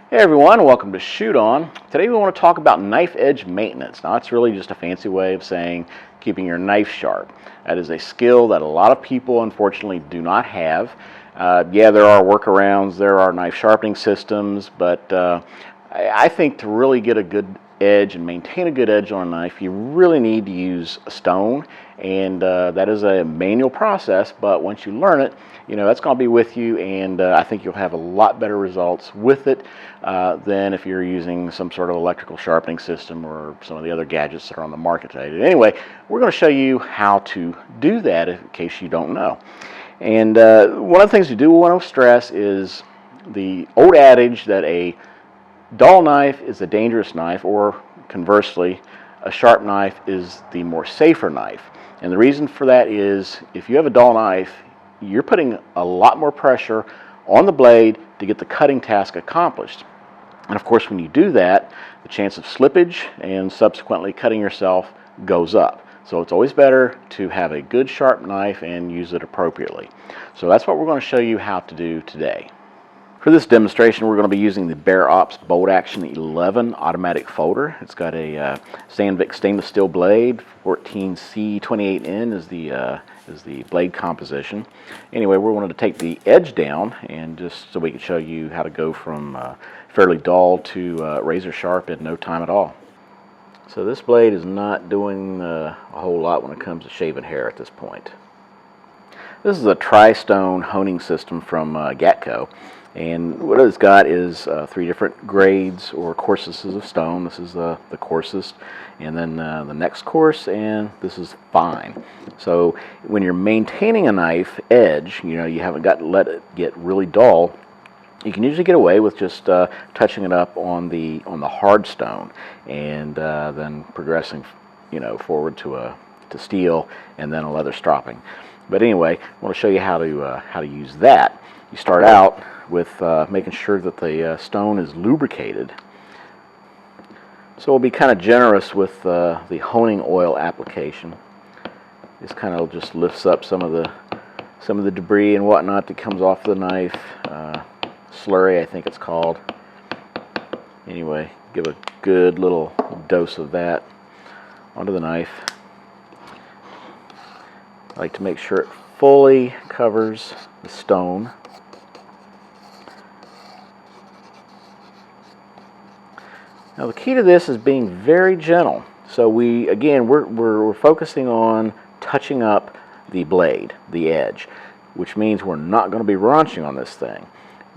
Hey everyone, welcome to Shoot On. Today we want to talk about knife edge maintenance. Now it's really just a fancy way of saying keeping your knife sharp. That is a skill that a lot of people unfortunately do not have. Yeah, there are workarounds, there are knife sharpening systems, but I think to really get a good edge and maintain a good edge on a knife, you really need to use a stone, and that is a manual process, but once you learn it, that's going to be with you, and I think you'll have a lot better results with it than if you're using some sort of electrical sharpening system or some of the other gadgets that are on the market today. Anyway, we're going to show you how to do that in case you don't know. And one of the things we do want to stress is the old adage that a dull knife is a dangerous knife, or conversely, a sharp knife is the more safer knife. And the reason for that is if you have a dull knife, you're putting a lot more pressure on the blade to get the cutting task accomplished. And of course, when you do that, the chance of slippage and subsequently cutting yourself goes up. So it's always better to have a good sharp knife and use it appropriately. So that's what we're going to show you how to do today. For this demonstration, we're going to be using the Bear Ops Bolt Action 11 automatic folder. It's got a Sandvik stainless steel blade. 14C28N is the blade composition. Anyway, we wanted to take the edge down, and just so we could show you how to go from fairly dull to razor sharp in no time at all. So this blade is not doing a whole lot when it comes to shaving hair at this point. This is a tri-stone honing system from Gatco. And what it's got is 3 different grades or courses of stone. This is the coarsest, and then the next course, and this is fine. So when you're maintaining a knife edge, you haven't got to let it get really dull. You can usually get away with just touching it up on the hard stone, and then progressing, forward to steel, and then a leather stropping. But anyway, I want to show you how to use that. You start out with making sure that the stone is lubricated. So we'll be kind of generous with the honing oil application. This kind of just lifts up some of the debris and whatnot that comes off the knife. Slurry, I think it's called. Anyway, give a good little dose of that onto the knife. I like to make sure it fully covers the stone. Now the key to this is being very gentle. So we're focusing on touching up the blade, the edge, which means we're not going to be raunching on this thing.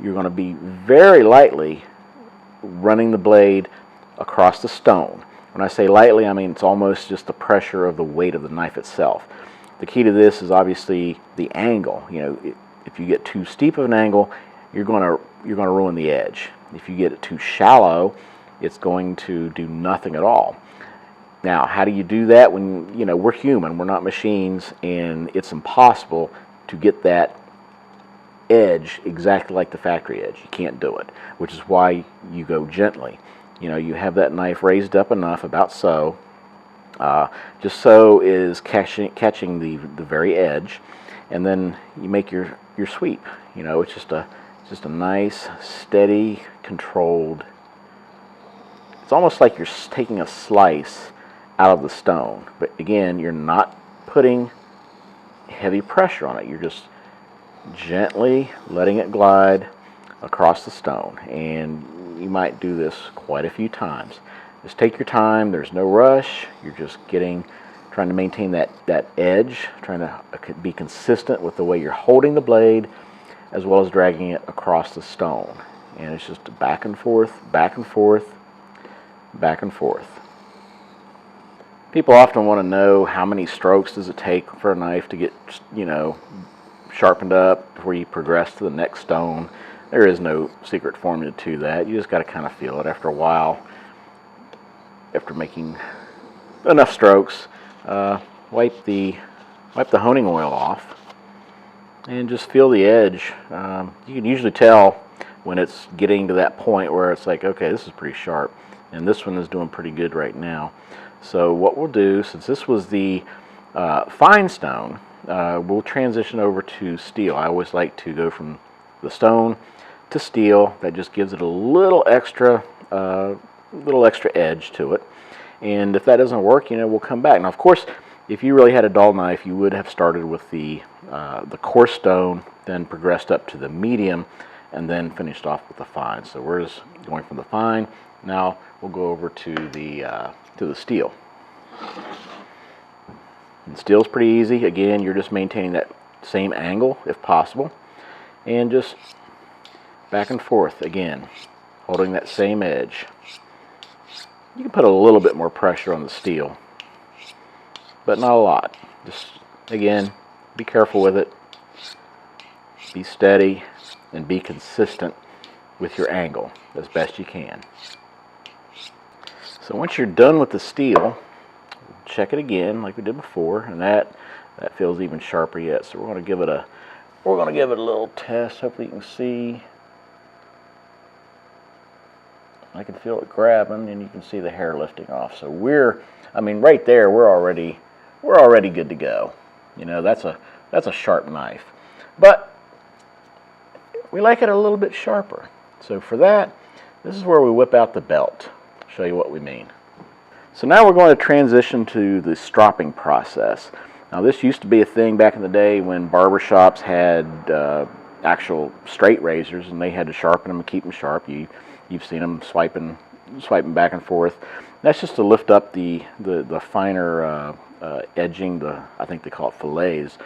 You're going to be very lightly running the blade across the stone. When I say lightly, I mean it's almost just the pressure of the weight of the knife itself. The key to this is obviously the angle. If you get too steep of an angle, you're going to ruin the edge. If you get it too shallow, it's going to do nothing at all. Now, how do you do that when, we're human, we're not machines, and it's impossible to get that edge exactly like the factory edge. You can't do it, which is why you go gently. You have that knife raised up enough, about so, just so is catching the very edge, and then you make your sweep. It's just a nice, steady, controlled. It's almost like you're taking a slice out of the stone, but again, you're not putting heavy pressure on it. You're just gently letting it glide across the stone, and you might do this quite a few times. Just take your time. There's no rush. You're just trying to maintain that edge, trying to be consistent with the way you're holding the blade, as well as dragging it across the stone. And it's just back and forth, back and forth, back and forth. People often want to know how many strokes does it take for a knife to get, sharpened up before you progress to the next stone. There is no secret formula to that. You just got to kind of feel it after a while. After making enough strokes, wipe the honing oil off and just feel the edge. You can usually tell when it's getting to that point where it's like, okay, this is pretty sharp. And this one is doing pretty good right now. So what we'll do, since this was the fine stone, we'll transition over to steel. I always like to go from the stone to steel that just gives it a little extra edge to it. And if that doesn't work, we'll come back. Now, of course, if you really had a dull knife, you would have started with the coarse stone, then progressed up to the medium, and then finished off with the fine. So we're just going from the fine. Now we'll go over to the steel. And steel's pretty easy. Again, you're just maintaining that same angle if possible, and just back and forth again, holding that same edge. You can put a little bit more pressure on the steel, but not a lot. Just, again, be careful with it. Be steady and be consistent with your angle as best you can. So once you're done with the steel, check it again like we did before, and that feels even sharper yet. So we're going to give it a little test. Hopefully you can see. I can feel it grabbing, and you can see the hair lifting off. So right there, we're already good to go. That's a sharp knife, but we like it a little bit sharper. So for that, this is where we whip out the belt. I'll show you what we mean. So now we're going to transition to the stropping process. Now, this used to be a thing back in the day when barber shops had actual straight razors, and they had to sharpen them and keep them sharp. You've seen them swiping back and forth. That's just to lift up the finer edging, I think they call it fillets,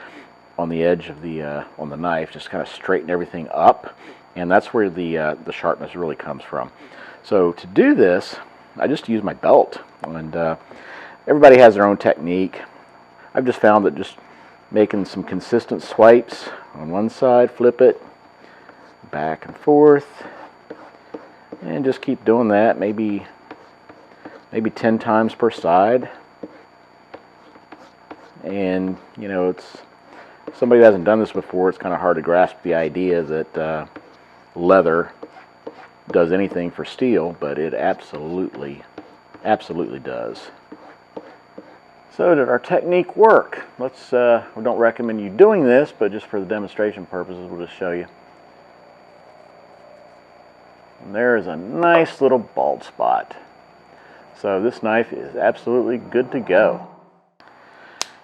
on the edge of on the knife, just kind of straighten everything up, and that's where the sharpness really comes from. So to do this, I just use my belt, and everybody has their own technique. I've just found that just making some consistent swipes on one side, flip it back and forth, and just keep doing that, maybe 10 times per side. And it's somebody that hasn't done this before, it's kind of hard to grasp the idea that leather does anything for steel, but it absolutely does. So did our technique work? We don't recommend you doing this, but just for the demonstration purposes, we'll just show you. And there's a nice little bald spot. So this knife is absolutely good to go.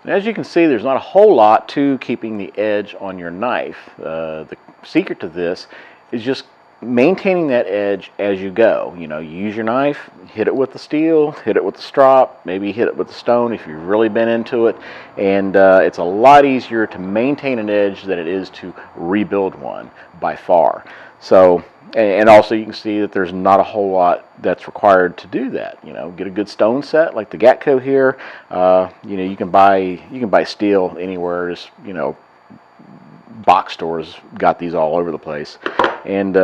And as you can see, there's not a whole lot to keeping the edge on your knife. The secret to this is just maintaining that edge as you go. You use your knife, hit it with the steel, hit it with the strop, maybe hit it with the stone if you've really been into it, and it's a lot easier to maintain an edge than it is to rebuild one by far. So, and also you can see that there's not a whole lot that's required to do that. Get a good stone set like the Gatco here. You can buy steel anywhere. Just box stores got these all over the place. And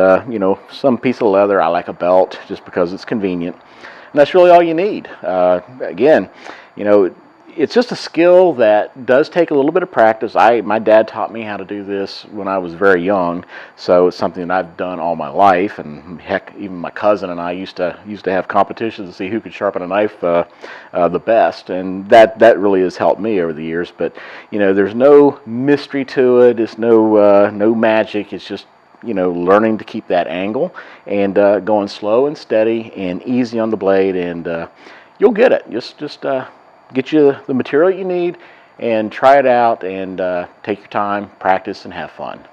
some piece of leather. I like a belt just because it's convenient, and that's really all you need. Again, it's just a skill that does take a little bit of practice. My dad taught me how to do this when I was very young, so it's something that I've done all my life. And heck, even my cousin and I used to have competitions to see who could sharpen a knife the best, and that really has helped me over the years. But there's no mystery to it. It's no magic. It's just learning to keep that angle and going slow and steady and easy on the blade, and you'll get it. Just get you the material you need and try it out, and take your time, practice, and have fun.